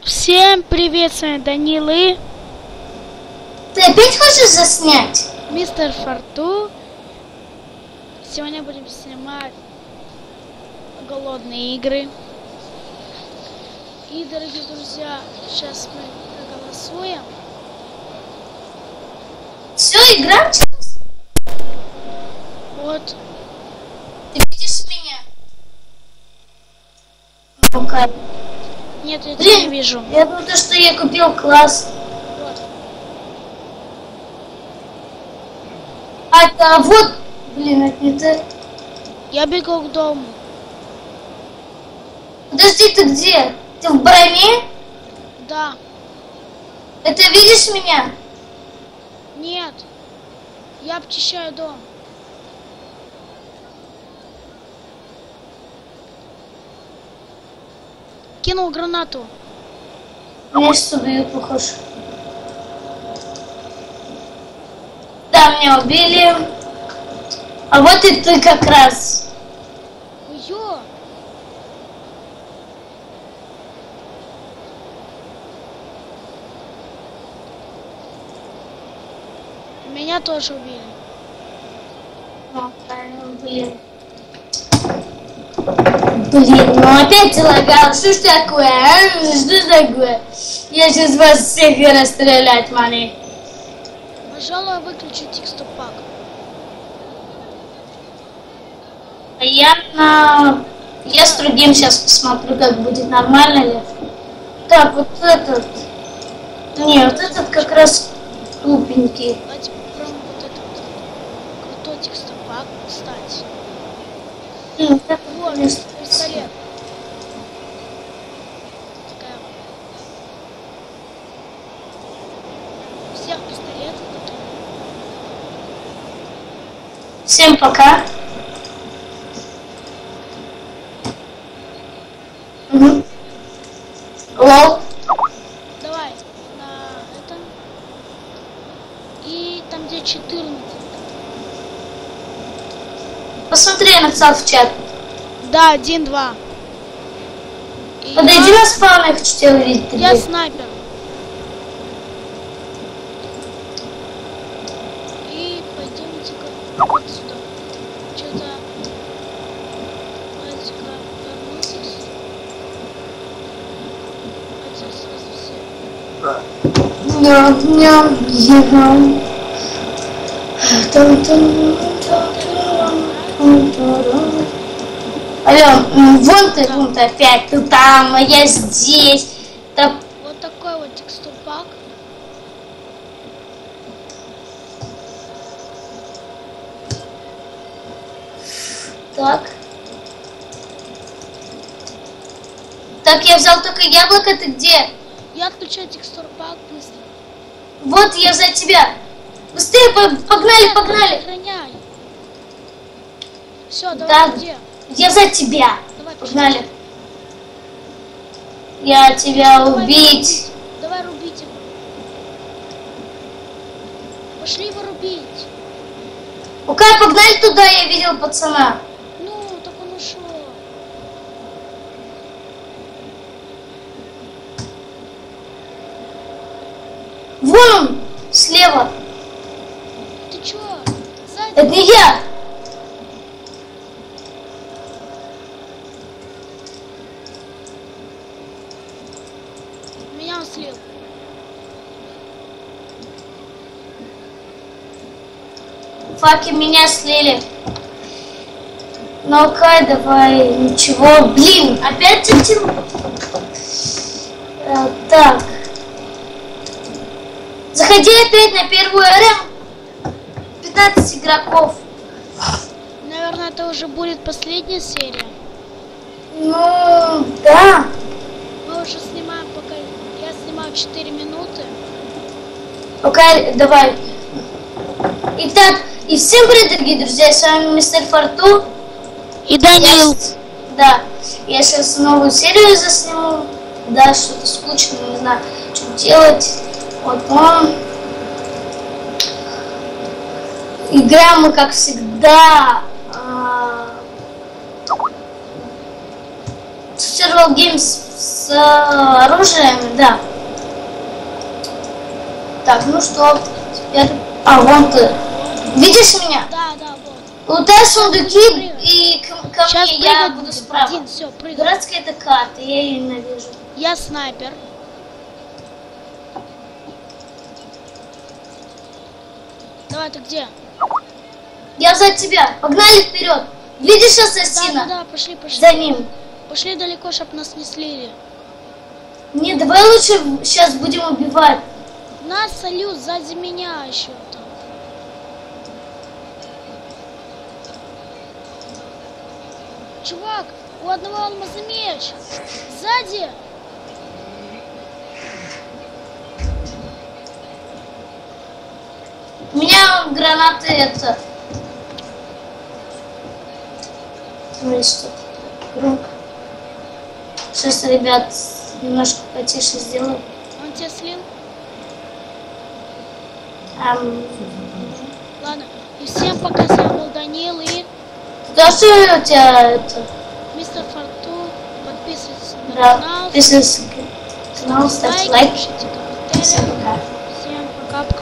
Всем привет, с вами Данилы. Ты опять хочешь заснять? Мистер Форту. Сегодня будем снимать голодные игры. И, дорогие друзья, сейчас мы проголосуем. Все, игра началась? Вот. Ты видишь меня? Ну-ка. Нет, я тебя не вижу. Я думаю, что я купил класс. Вот. А вот, блин, это не ты. Я бегу к дому. Подожди, ты где? Ты в броне? Да. Это видишь меня? Нет. Я обчищаю дом. Кинул гранату. Меня сейчас убьют, похож. Да, меня убили. А вот и ты как раз. Ё! Меня тоже убили. Ну, блин. Блин, ну опять залагал. Что ж такое, а? Что такое? Я сейчас вас всех расстрелять, мани. Пожалуй, выключу текстопак. Я с другим сейчас посмотрю, как будет, нормально ли. Так, вот этот. Не, вот этот как раз тупенький. Давайте попробуем вот этот крутой текстопак, кстати. Вот это, Вот, конечно, пистолет. Такая вот. У всех пистолетов готовы. Всем пока. Угу. Лол. Давай на это. И там где 14. Посмотри, я написал в чат. Да, 1-2. И Подойди на спаун, я хочу тебя увидеть. я снайпер. И пойдемте-ка вот сюда. Что-то... Давайте-ка вернитесь. Хотя сразу все. Ням-ням-ням. Алло, вон ты опять, ты там, а я здесь. Да. Вот такой вот текстурпак. Так. Так, я взял только яблоко, ты где? Я отключаю текстурпак быстро. Вот, я за тебя. Быстрее, погнали, погнали. Охраняй. Все, Да. давай где? Я за тебя. Давай, Погнали. Я тебя Давай убить. Давай рубить его. Пошли его рубить. Пока погнали туда, я видел пацана. Ну, так он ушел. Вон он, слева. Ты чё? Сзади? Это не я. Меня он слил. Факи, меня слили. Ну-ка, давай, ничего. Блин, опять тем. Так. Заходи опять на первую арену. 15 игроков. Наверное, это уже будет последняя серия. Ну, да. Мы уже снимаем пока... Я снимаю 4 минуты. Пока, давай. Итак, и всем привет, дорогие друзья, с вами мистер Форту. И Данил. Да, я сейчас новую серию засниму. Да, что-то скучно, не знаю, что делать. Вот он. Играем мы, как всегда, Survival Games с оружием, да. Так, ну что, теперь... А, вон ты. Видишь меня? Да, да, вот. Лутай сундуки и ко Сейчас мне, я прыгать буду будем. справа. Один, все, прыгай. Дурацкая эта карта, я ее ненавижу. Я снайпер. Давай, ты где? Я за тебя. Погнали вперед. Видишь Да, ассасина? да, да, пошли, пошли. За ним. Пошли далеко, чтоб нас не слили. Не, давай лучше сейчас будем убивать. Нас салют сзади меня еще там. Чувак, у одного алмазный меч. Сзади. У меня гранаты это. Смотри, что громко. Сейчас, ребят, немножко потише сделаю. Он тебя слил? Ладно. И всем пока, с вами был Данил и Тоже у тебя это? мистер Фортун. Подписывайтесь на Да, канал. подписывайся на канал, ставьте лайк. Пишите комментарии.